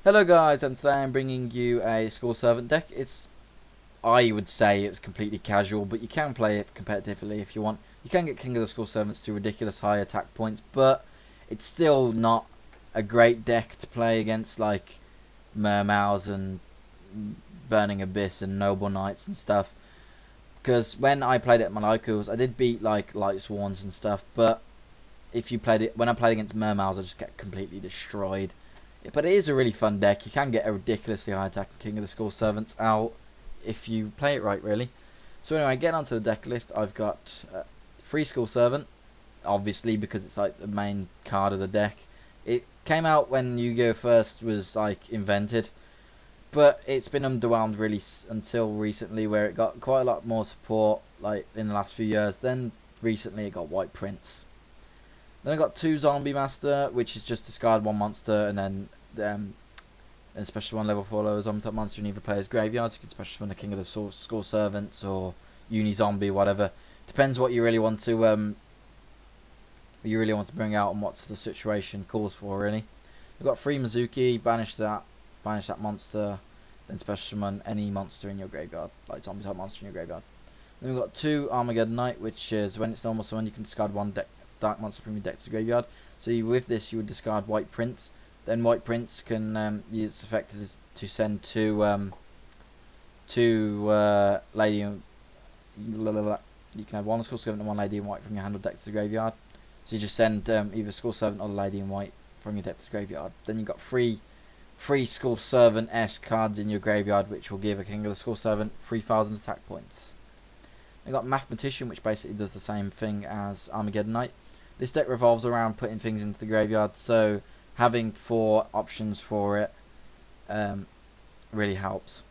Hello guys, and today I'm bringing you a School Servant deck. I would say it's completely casual, but you can play it competitively if you want. You can get King of the School Servants to ridiculous high attack points, but it's still not a great deck to play against like Mermaus and Burning Abyss and Noble Knights and stuff. Because when I played it at my locals, I did beat like Light Swans and stuff, but if you played it when I played against Mermaus, I just get completely destroyed. But it is a really fun deck. You can get a ridiculously high attack King of the School Servants out if you play it right, really. So anyway, getting onto the deck list, I've got Free School Servant, obviously because it's like the main card of the deck. It came out when Yu-Gi-Oh first was like invented, but it's been underwhelmed really until recently, where it got quite a lot more support like in the last few years. Then recently it got White Prince. Then I got 2 Zombie Master, which is just discard 1 monster and then special 1 level 4 lower zombie type monster in either player's graveyard. So you can special summon a King of the School Servants or Uni Zombie, whatever. Depends what you really want to bring out and what's the situation calls for, really. We've got 3 Mizuki, banish that monster, then special summon any monster in your graveyard, like zombie type monster in your graveyard. Then we've got 2 Armageddon Knight, which is when it's normal summon you can discard 1 dark monster from your deck to the graveyard. So with this you would discard White Prince. Then White Prince can use its effect to send two Lady and you can have 1 School Servant and 1 Lady in White from your hand or deck to the graveyard. So you just send either School Servant or Lady in White from your deck to the graveyard. Then you've got 3 School Servant-esque cards in your graveyard, which will give a King of the School Servant 3,000 attack points. You've got Mathematician, which basically does the same thing as Armageddon Knight. This deck revolves around putting things into the graveyard, so having 4 options for it really helps.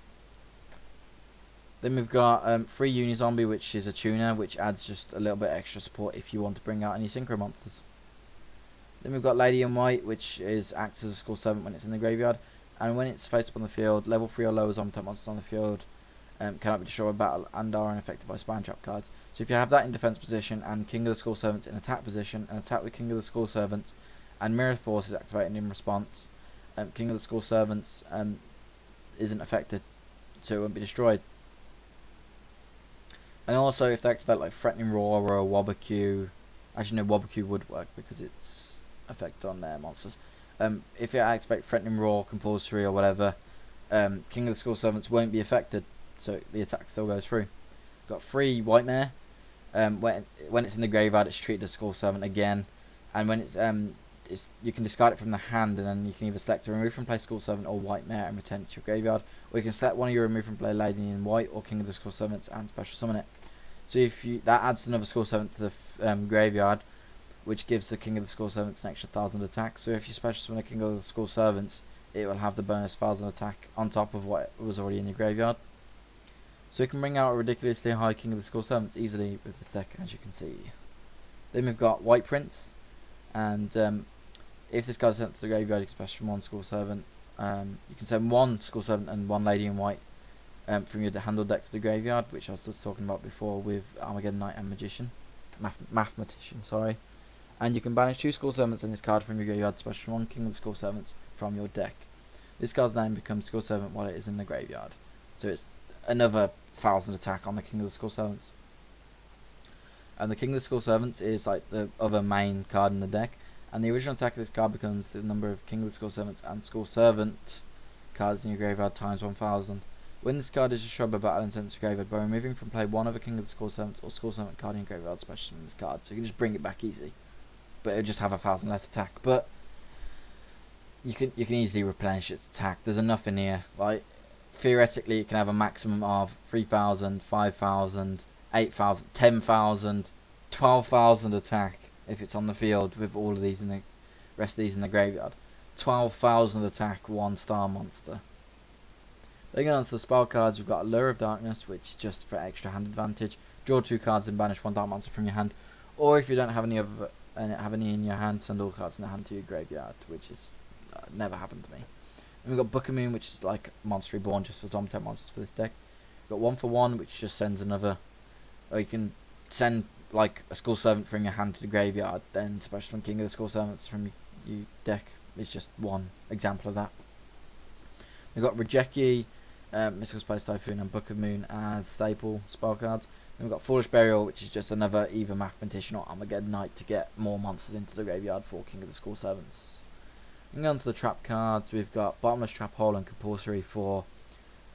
Then we've got 3 Uni-Zombie, which is a tuner, which adds just a little bit extra support if you want to bring out any Synchro monsters. Then we've got Lady in White, which acts as a School Servant when it's in the graveyard, and when it's face up on the field, level 3 or lower zombie type monsters on the field cannot be destroyed by battle and are unaffected by spine trap cards. So if you have that in defense position and King of the School Servants in attack position and attack with King of the School Servants and Mirror Force is activated in response, King of the School Servants isn't affected, so it won't be destroyed. And also if they activate like Threatening Roar or a Wobbucue, actually no, Wobbucue would work because it's effect on their monsters. If you activate Threatening Roar, Compulsory or whatever, King of the School Servants won't be affected, so the attack still goes through. Got 3 White Mare. When it's in the graveyard, it's treated as School Servant again, and when you can discard it from the hand, and then you can either select to remove from play School Servant or White Mare and return it to your graveyard, or you can select one of your remove from play Lady in White or King of the School Servants and special summon it. So that adds another School Servant to the graveyard, which gives the King of the School Servants an extra 1,000 attack. So if you special summon a King of the School Servants, it will have the bonus 1,000 attack on top of what was already in your graveyard. So you can bring out a ridiculously high King of the School Servants easily with this deck, as you can see. Then we've got White Prince, and if this guy's sent to the graveyard, you can special 1 School Servant. You can send 1 School Servant and 1 Lady in White from your handle deck to the graveyard, which I was just talking about before with Armageddon Knight and Mathematician, sorry. And you can banish 2 School Servants in this card from your graveyard, special 1 King of the School Servants from your deck. This card's name becomes School Servant while it is in the graveyard. So it's another 1,000 attack on the King of the School Servants. And the King of the School Servants is like the other main card in the deck, and the original attack of this card becomes the number of King of the School Servants and School Servant cards in your graveyard times 1,000. When this card is destroyed by battle and sent to graveyard, by removing from play one of a King of the School Servants or School Servant card in your graveyard, special summon this card. So you can just bring it back easy, but it'll just have 1,000 less attack. But you can easily replenish its attack. There's enough in here. Like theoretically, it can have a maximum of 3,000, 5,000, 8,000, 10,000, 12,000 attack if it's on the field with all of these in the rest of these in the graveyard. 12,000 attack, 1-star monster. Then going on to the spell cards, we've got Allure of Darkness, which is just for extra hand advantage. Draw 2 cards and banish 1 dark monster from your hand. Or if you don't have any in your hand, send all cards in the hand to your graveyard, which is never happened to me. And we've got Book of Moon, which is like Monster Reborn, just for zombie type monsters for this deck. We've got 1 for 1, which just sends another, or you can send like a School Servant from your hand to the graveyard, then special King of the School Servants from your deck is just one example of that. We've got Rejeki, Mystical Space Typhoon, and Book of Moon as staple spell cards. Then we've got Foolish Burial, which is just another either Mathematician or Armageddon Knight to get more monsters into the graveyard for King of the Skull Servants. Moving on to the trap cards, we've got Bottomless Trap Hole and Compulsory for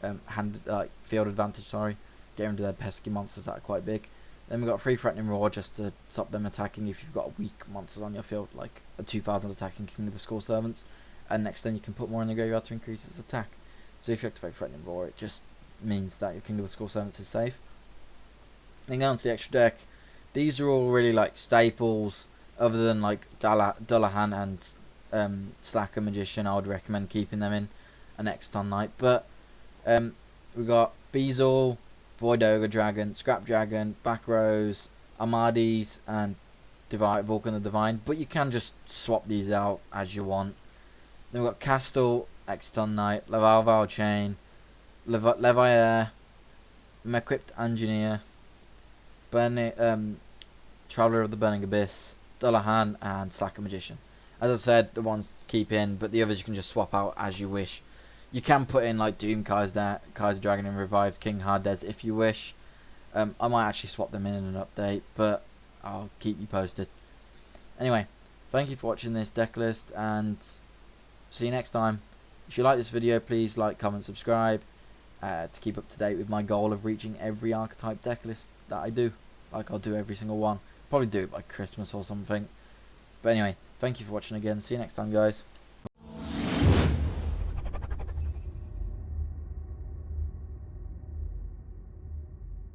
field advantage. Get rid of their pesky monsters that are quite big. Then we've got Free Threatening Roar just to stop them attacking if you've got weak monsters on your field, like a 2000 attacking King of the Skull Servants. And next turn you can put more in the graveyard to increase its attack. So if you activate Threatening Roar, it just means that your King of the Skull Servants is safe. Then going on to the extra deck, these are all really like staples, other than like Dullahan and Slacker Magician. I would recommend keeping them in an Exton Knight. But we've got Beazle, Void Ogre Dragon, Scrap Dragon, Back Rows, Amades, and Vulcan the Divine. But you can just swap these out as you want. Then we've got Castle, Exton Knight, Lavalval Chain, Leviair, Mequipped Engineer, Traveller of the Burning Abyss, Dullahan, and Slacker Magician. As I said, the ones to keep in, but the others you can just swap out as you wish. You can put in like Doom Kaiser Dragon and Revived King Hardez if you wish. I might actually swap them in an update, but I'll keep you posted. Anyway, thank you for watching this deck list, and see you next time. If you like this video, please like, comment, subscribe to keep up to date with my goal of reaching every archetype deck list that I do. Like I'll do every single one. Probably do it by Christmas or something. But anyway, thank you for watching again. See you next time, guys.